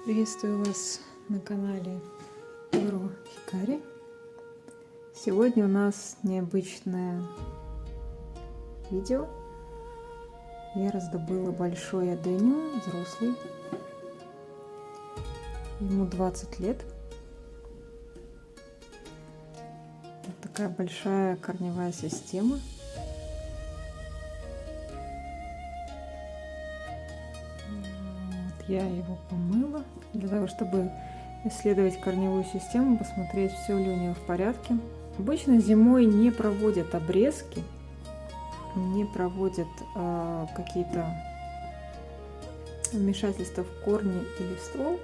Приветствую вас на канале Uro Hikari. Сегодня у нас необычное видео. Я раздобыла большой адениум, взрослый. Ему 20 лет. Вот такая большая корневая система. Я его помыла для того, чтобы исследовать корневую систему, посмотреть, все ли у нее в порядке. Обычно зимой не проводят обрезки, не проводят какие-то вмешательства в корни или в ствол,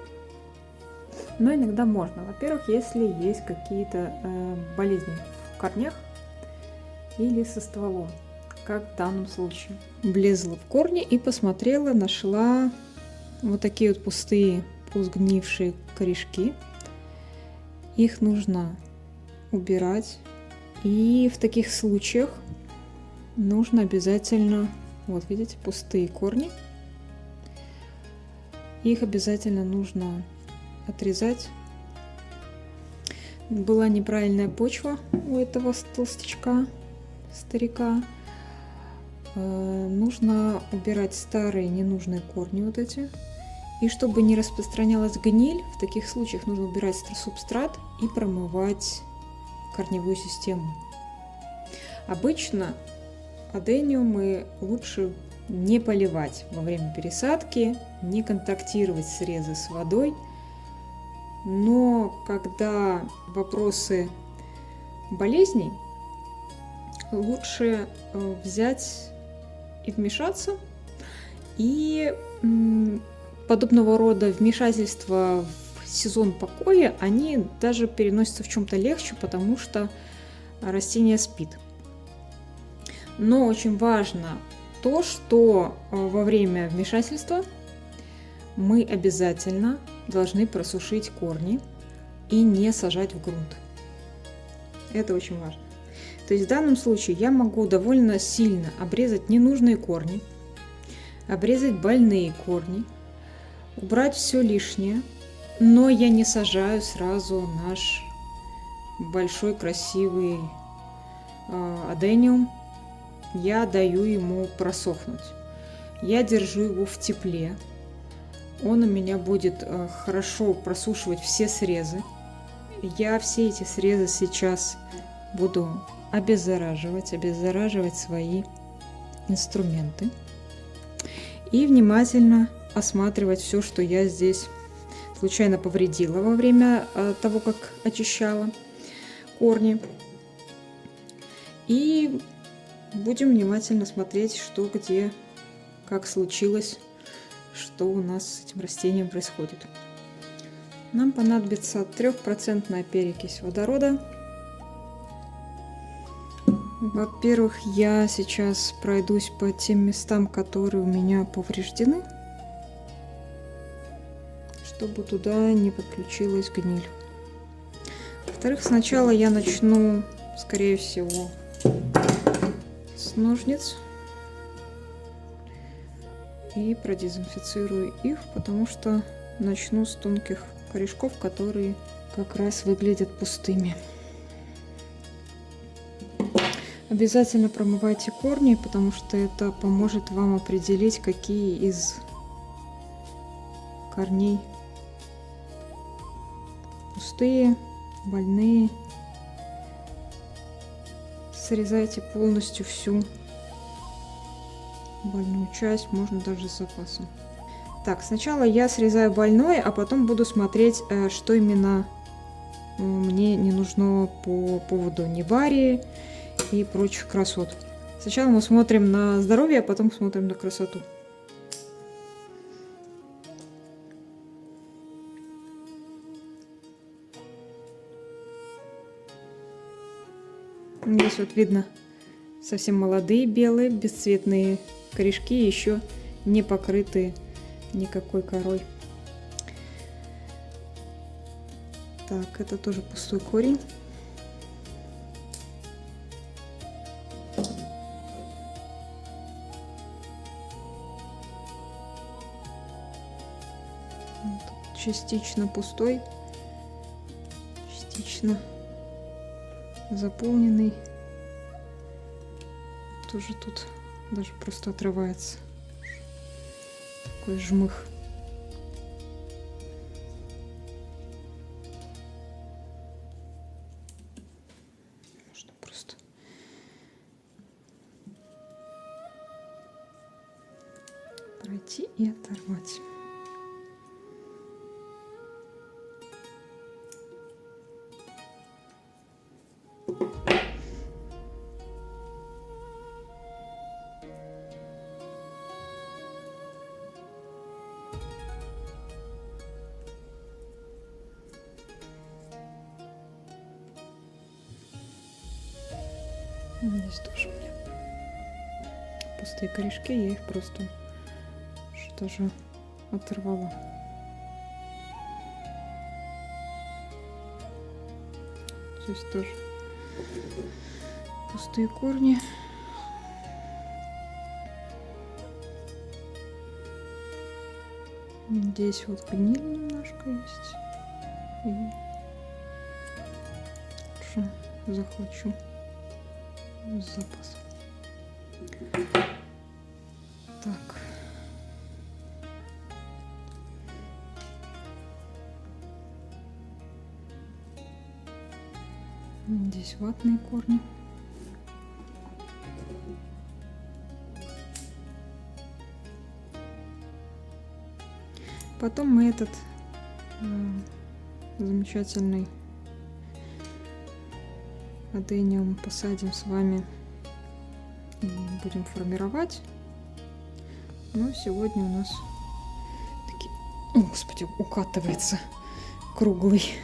но иногда можно. Во-первых, если есть какие-то болезни в корнях или со стволом, как в данном случае. Влезла в корни и посмотрела, нашла вот такие вот пустые, полусгнившие корешки. Их нужно убирать. И в таких случаях нужно обязательно, вот видите, пустые корни. Их обязательно нужно отрезать. Была неправильная почва у этого толстячка, старика. Нужно убирать старые ненужные корни вот эти. И чтобы не распространялась гниль, в таких случаях нужно убирать субстрат и промывать корневую систему. Обычно адениумы лучше не поливать во время пересадки, не контактировать срезы с водой. Но когда вопросы болезней, лучше взять и вмешаться. И подобного рода вмешательства в сезон покоя, они даже переносятся в чем-то легче, потому что растение спит. Но очень важно то, что во время вмешательства мы обязательно должны просушить корни и не сажать в грунт. Это очень важно. То есть в данном случае я могу довольно сильно обрезать ненужные корни, обрезать больные корни, убрать все лишнее, но я не сажаю сразу наш большой красивый адениум. Я даю ему просохнуть. Я держу его в тепле. Он у меня будет хорошо просушивать все срезы. Я все эти срезы сейчас буду обеззараживать свои инструменты и внимательно осматривать все, что я здесь случайно повредила во время того, как очищала корни. И будем внимательно смотреть, что где, как случилось, что у нас с этим растением происходит. Нам понадобится 3% перекись водорода. Во-первых, я сейчас пройдусь по тем местам, которые у меня повреждены, чтобы туда не подключилась гниль. Во-вторых, сначала я начну, скорее всего, с ножниц и продезинфицирую их, потому что начну с тонких корешков, которые как раз выглядят пустыми. Обязательно промывайте корни, потому что это поможет вам определить, какие из корней пустые, больные. Срезайте полностью всю больную часть, можно даже с запасом. Так, сначала я срезаю больное, а потом буду смотреть, что именно мне не нужно по поводу неварии и прочих красот. Сначала мы смотрим на здоровье, а потом смотрим на красоту. Здесь вот видно совсем молодые белые, бесцветные корешки, еще не покрытые никакой корой. Так, это тоже пустой корень. частично пустой, частично заполненный. Тоже тут даже просто отрывается такой жмых. Можно просто пройти и оторвать. Здесь тоже у меня пустые корешки, я их просто тоже оторвала. Здесь тоже пустые корни. Здесь вот гниль немножко есть. И лучше захвачу с запасом. Так. Здесь ватные корни. Потом мы этот замечательный адениум посадим с вами и будем формировать. Но сегодня у нас такие... О, господи, укатывается круглый.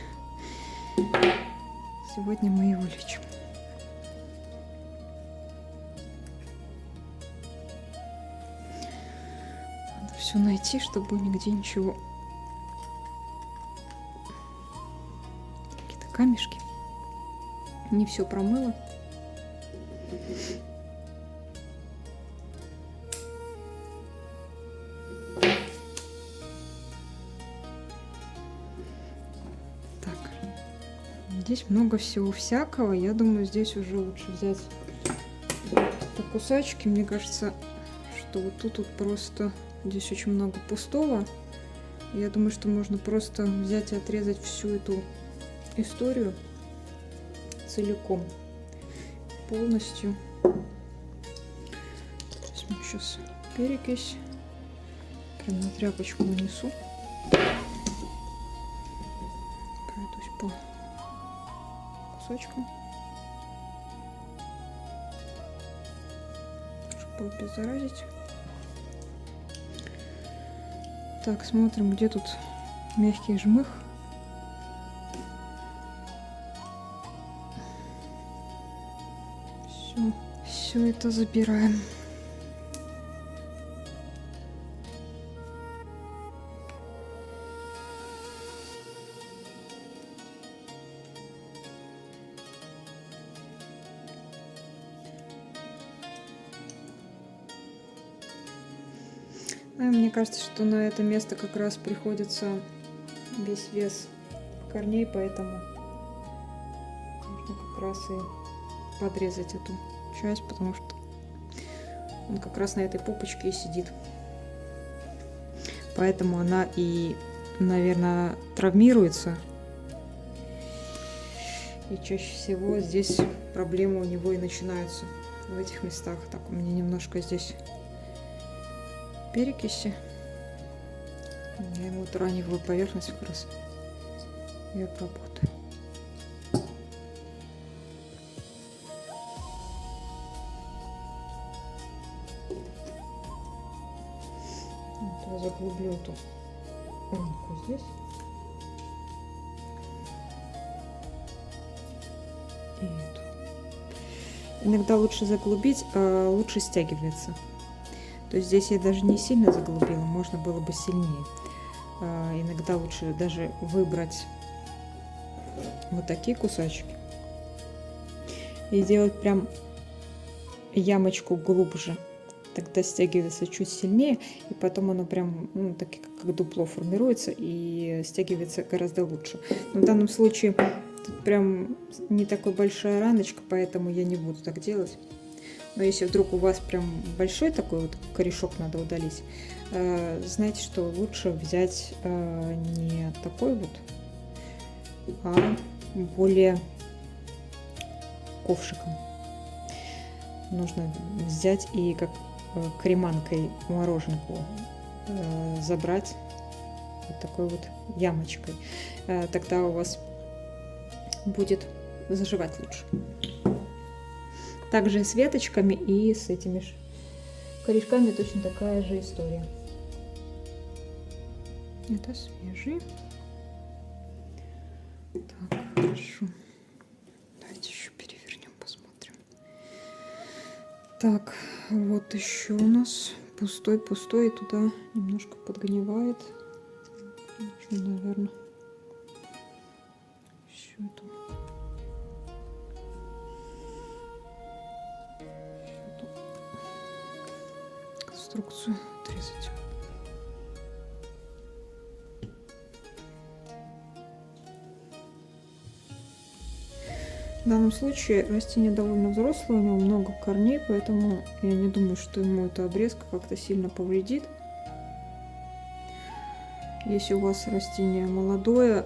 Сегодня мы его лечим. Надо все найти, чтобы нигде ничего. Какие-то камешки. Не все промыло. Так. Здесь много всего всякого. Я думаю, здесь уже лучше взять по кусачки. Мне кажется, что вот тут просто здесь очень много пустого. Я думаю, что можно просто взять и отрезать всю эту историю целиком, полностью. Возьму сейчас перекись, прям на тряпочку нанесу, пройдусь по кусочкам, чтобы обеззаразить. Так, смотрим, где тут мягкий жмых. Все это забираем. Мне кажется, что на это место как раз приходится весь вес корней, поэтому нужно как раз и подрезать эту часть, потому что он как раз на этой попочке и сидит. Поэтому она и, наверное, травмируется. И чаще всего здесь проблемы у него и начинаются в этих местах. Так, у меня немножко здесь перекиси. Я ему вот раневую поверхность как раз и обработаю. Вот я заглублю эту рамку здесь. И эту. Иногда лучше заглубить, а лучше стягивается. То есть здесь я даже не сильно заглубила, можно было бы сильнее. Иногда лучше даже выбрать вот такие кусочки и сделать прям ямочку глубже тогда стягивается чуть сильнее, и потом оно прям, ну, так как дупло формируется и стягивается гораздо лучше. Но в данном случае тут прям не такой большая раночка, поэтому я не буду так делать. Но если вдруг у вас прям большой такой вот корешок надо удалить, знаете, что лучше взять не такой вот, а более ковшиком. Нужно взять и как креманкой мороженку забрать вот такой вот ямочкой. Тогда у вас будет заживать лучше. Также с веточками и с этими же корешками точно такая же история. Это свежий. Так, хорошо. Давайте еще перевернем, посмотрим. Так, вот еще у нас пустой, и туда немножко подгнивает. Начну, наверное, всю эту конструкцию отрезать. В данном случае растение довольно взрослое, у него много корней, поэтому я не думаю, что ему эта обрезка как-то сильно повредит. Если у вас растение молодое,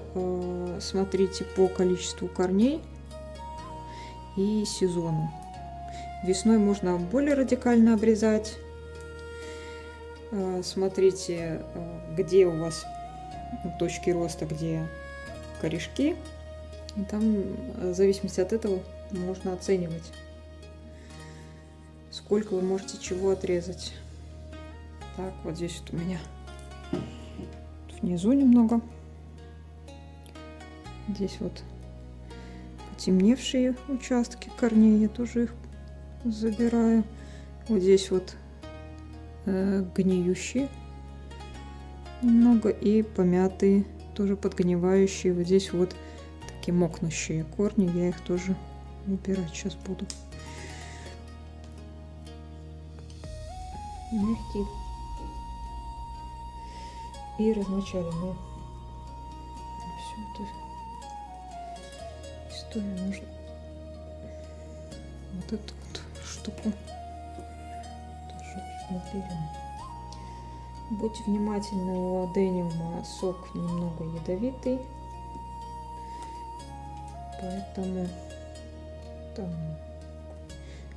смотрите по количеству корней и сезону. Весной можно более радикально обрезать. Смотрите, где у вас точки роста, где корешки. И там, в зависимости от этого, можно оценивать, сколько вы можете чего отрезать. Так, вот здесь вот у меня внизу немного. Здесь вот потемневшие участки корней, я тоже их забираю. Вот здесь вот гниющие немного и помятые, тоже подгнивающие. Вот здесь вот такие мокнущие корни, я их тоже убирать сейчас буду. Мягкие и размочаленные. Всю эту историю нужно вот эту вот штуку тоже уберем. Будьте внимательны, у адениума сок немного ядовитый, поэтому там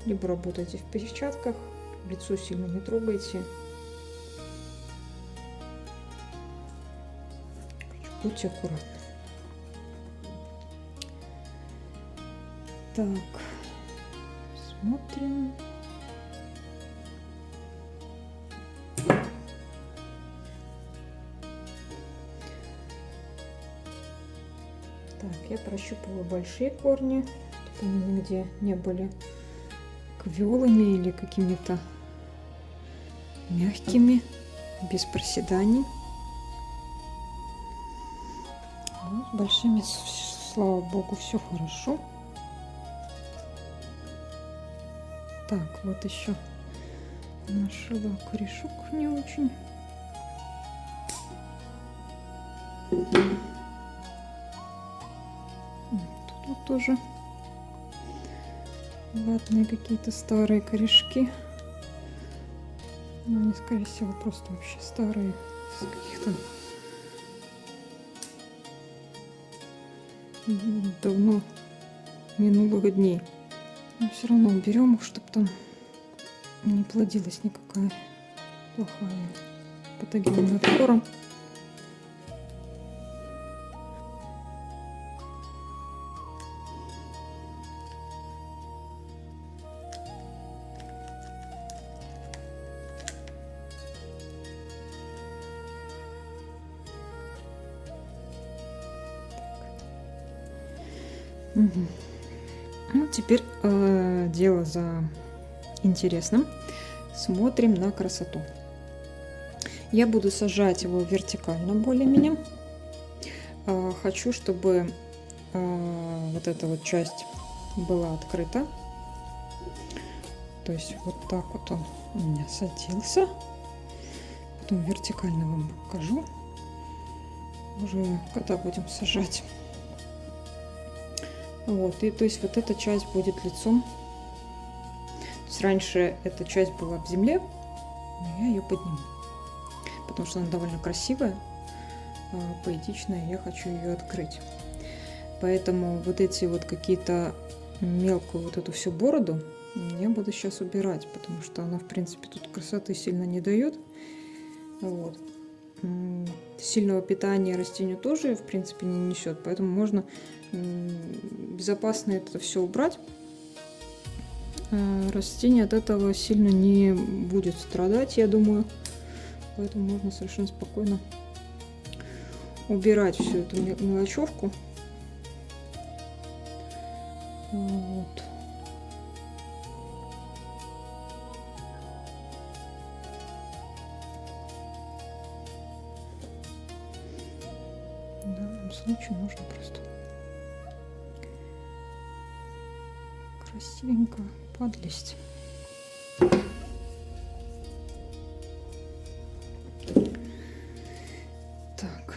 либо работайте в перчатках, лицо сильно не трогайте. Будьте аккуратны. Так, смотрим. Так, я прощупываю большие корни, чтобы они нигде не были квелыми или какими-то мягкими, без проседаний. Ну, с большими, слава богу, все хорошо. Так, вот еще нашла корешок не очень. Тут вот тоже ватные какие-то старые корешки. Но они, скорее всего, просто вообще старые, с каких-то давно минулых дней. Но все равно уберем их, чтобы там не плодилась никакая плохая патогенная флора. Угу. Ну, теперь дело за интересным. Смотрим на красоту. Я буду сажать его вертикально более-менее. Хочу, чтобы вот эта вот часть была открыта. То есть вот так вот он у меня садился. Потом вертикально вам покажу. Уже когда будем сажать. Вот, и то есть вот эта часть будет лицом. То есть раньше эта часть была в земле, но я ее подниму. Потому что она довольно красивая, поэтичная, я хочу ее открыть. Поэтому вот эти вот какие-то мелкую вот эту всю бороду я буду сейчас убирать, потому что она, в принципе, тут красоты сильно не дает. Вот. Сильного питания растению тоже, в принципе, не несет, поэтому можно безопасно это все убрать. Растение от этого сильно не будет страдать, я думаю, поэтому можно совершенно спокойно убирать всю эту мелочевку. Вот. В данном случае нужно просто красивенько подлезть. Так.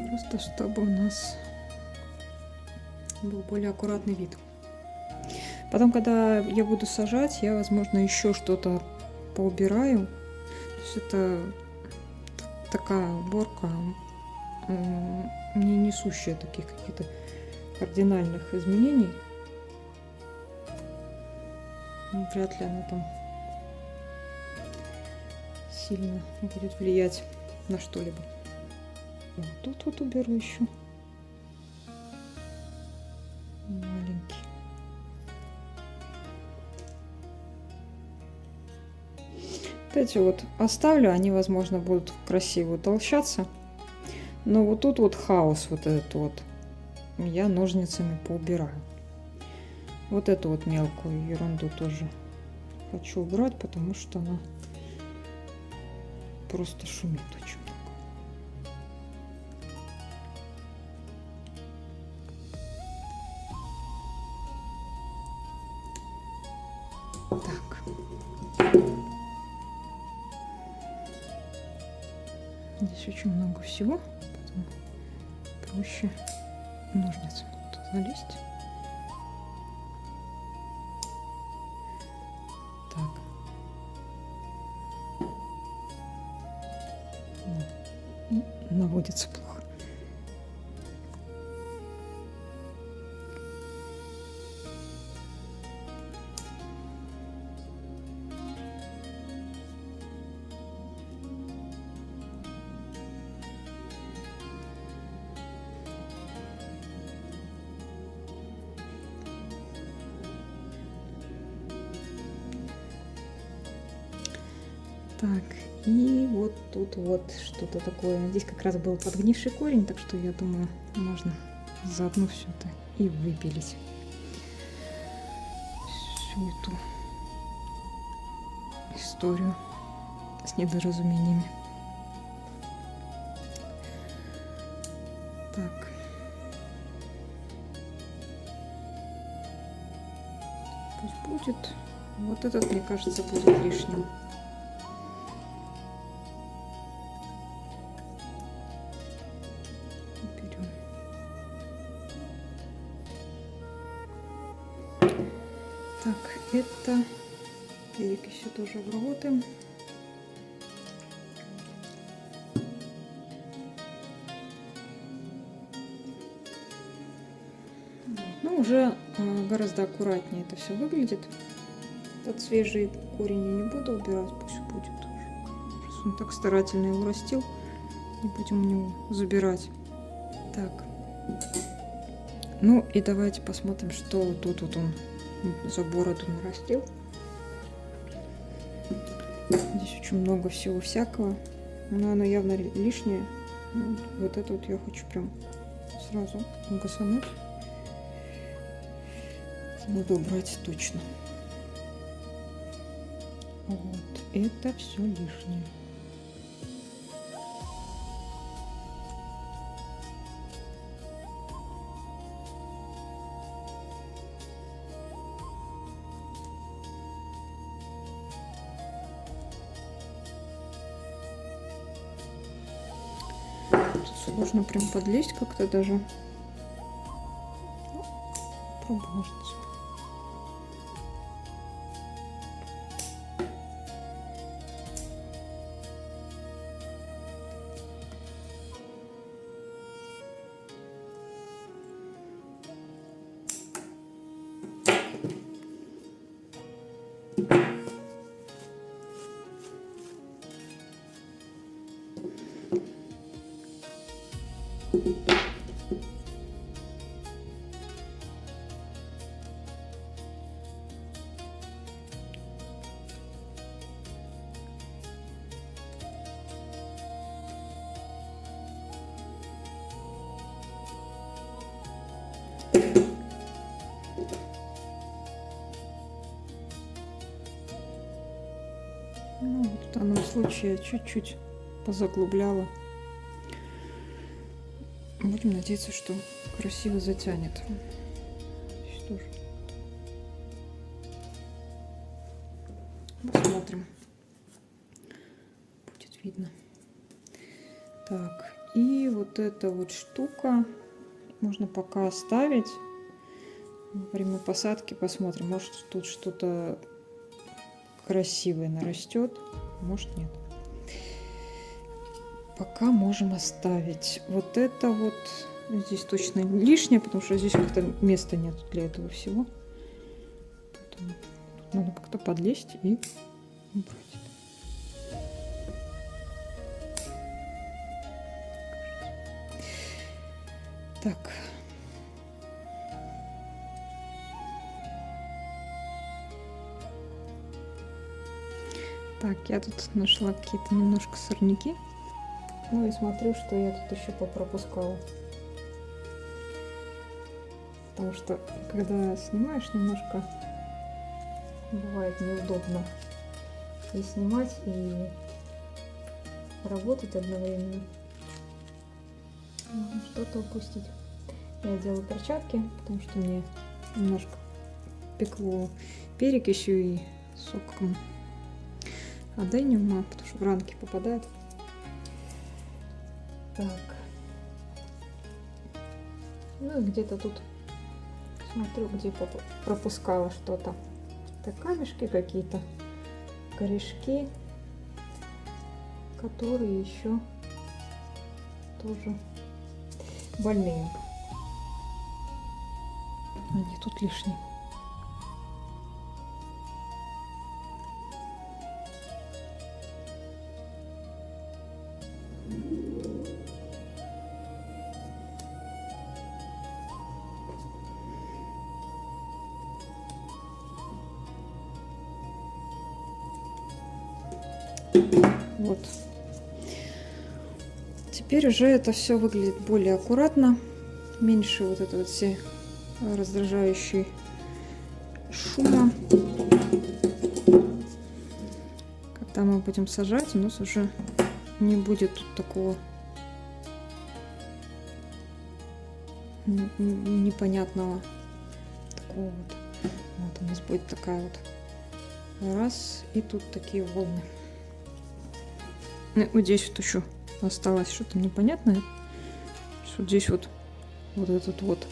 Просто чтобы у нас был более аккуратный вид. Потом, когда я буду сажать, я, возможно, еще что-то поубираю. То есть это такая уборка, не несущая таких каких-то кардинальных изменений. Вряд ли она там сильно будет влиять на что-либо. Вот тут вот уберу еще маленький. Вот эти вот оставлю, они, возможно, будут красиво утолщаться. Но вот тут вот хаос вот этот вот я ножницами поубираю. Вот эту вот мелкую ерунду тоже хочу убрать, потому что она просто шумит очень много. Так. Здесь очень много всего, поэтому проще ножницами тут залезть. Так. И наводится плохо. Так, и вот тут вот что-то такое. Здесь как раз был подгнивший корень, так что я думаю, можно заодно все это и выпилить. Всю эту историю с недоразумениями. Так. Пусть будет. Вот этот, мне кажется, будет лишним. Так, это перекисью тоже обработаем. Ну, уже гораздо аккуратнее это все выглядит. Этот свежий корень я не буду убирать, пусть будет тоже. Раз он так старательно его растил, не будем у него забирать. Так, Ну и давайте посмотрим, что тут вот он за бороду нарастил. Здесь очень много всего всякого, но оно явно лишнее. Вот это вот я хочу прям сразу гасануть. Надо убрать точно. Вот, это все лишнее. Тут сложно прям подлезть как-то даже. Попробуй ножницы. Ну, вот в данном случае я чуть-чуть позаглубляла. Будем надеяться, что красиво затянет. Здесь тоже. Посмотрим. Будет видно. Так, и вот эта вот штука можно пока оставить. Во время посадки посмотрим. Может, тут что-то красивое нарастет, может, нет. Пока можем оставить. Вот это вот здесь точно лишнее, потому что здесь как-то места нет для этого всего. Поэтому тут надо как-то подлезть и убрать. Так. Так, я тут нашла какие-то немножко сорняки. Ну и смотрю, что я тут еще попропускала. Потому что, когда снимаешь, немножко бывает неудобно и снимать, и работать одновременно. Что-то упустить. Я делаю перчатки, потому что мне немножко пекло перек еще и соком адениума, потому что в ранки попадает. Так. Ну и где-то тут смотрю, где пропускала что-то. Это камешки какие-то, корешки, которые еще тоже больные. Они тут лишние. Вот. Теперь уже это все выглядит более аккуратно, меньше вот это вот все раздражающие шума. Когда мы будем сажать, у нас уже не будет тут такого непонятного такого вот. Вот у нас будет такая вот раз, и тут такие волны. Вот здесь вот еще осталось что-то непонятное. Вот здесь вот этот вот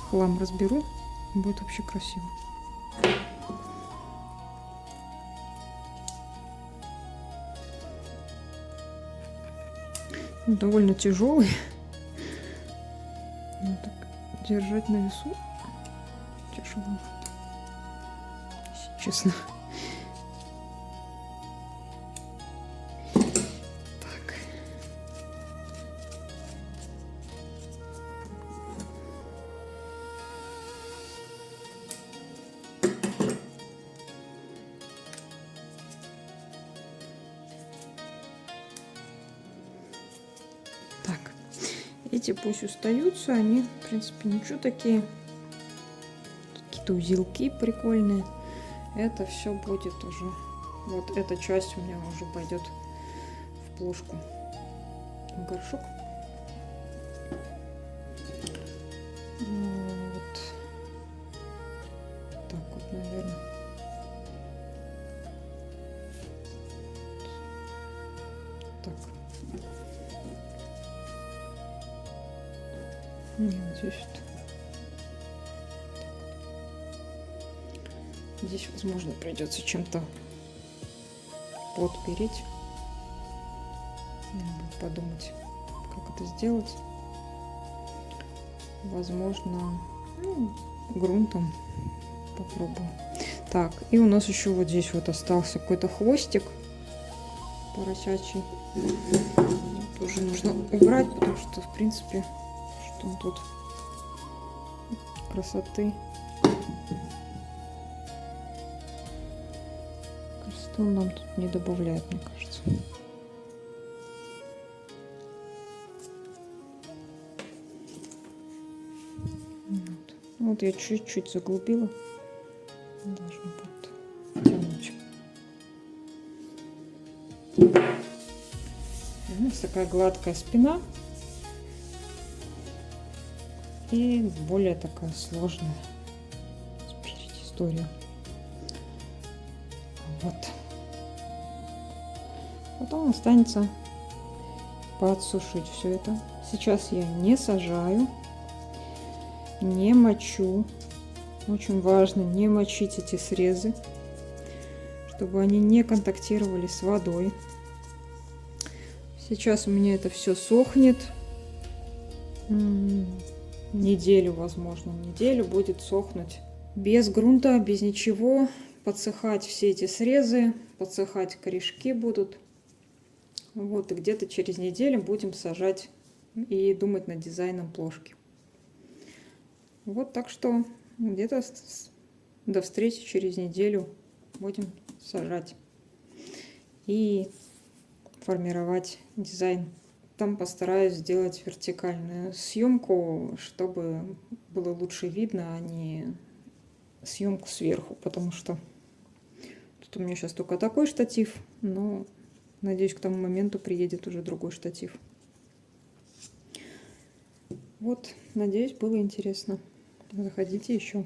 хлам разберу. Будет вообще красиво. Довольно тяжелый. Ну, так, держать на весу тяжело, если честно. Так. эти пусть остаются, они, в принципе, ничего такие. Какие-то узелки прикольные. Это все будет уже. Вот эта часть у меня уже пойдет в плошку, в горшок. Вот так вот, наверное. Так. И вот здесь вот. Здесь, возможно, придется чем-то подпереть. Надо подумать, как это сделать. Возможно, грунтом попробую. Так, и у нас еще вот здесь вот остался какой-то хвостик поросячий. Тоже нужно убрать, потому что, в принципе, что он тут красоты. Красоту он нам тут не добавляет, мне кажется. Вот я чуть-чуть заглубила. Должно будет тянуть. У нас такая гладкая спина. И более такая сложная спереди история. Вот. Потом останется подсушить все это. Сейчас я не сажаю. Не мочу. Очень важно не мочить эти срезы, чтобы они не контактировали с водой. Сейчас у меня это все сохнет. Неделю, возможно, неделю будет сохнуть. Без грунта, без ничего. Подсыхать все эти срезы, подсыхать корешки будут. Вот, и где-то через неделю будем сажать и думать над дизайном плошки. Вот, так что где-то до встречи через неделю будем сажать и формировать дизайн. Там постараюсь сделать вертикальную съемку, чтобы было лучше видно, а не съемку сверху, потому что тут у меня сейчас только такой штатив, но надеюсь, к тому моменту приедет уже другой штатив. Вот, надеюсь, было интересно. Заходите еще.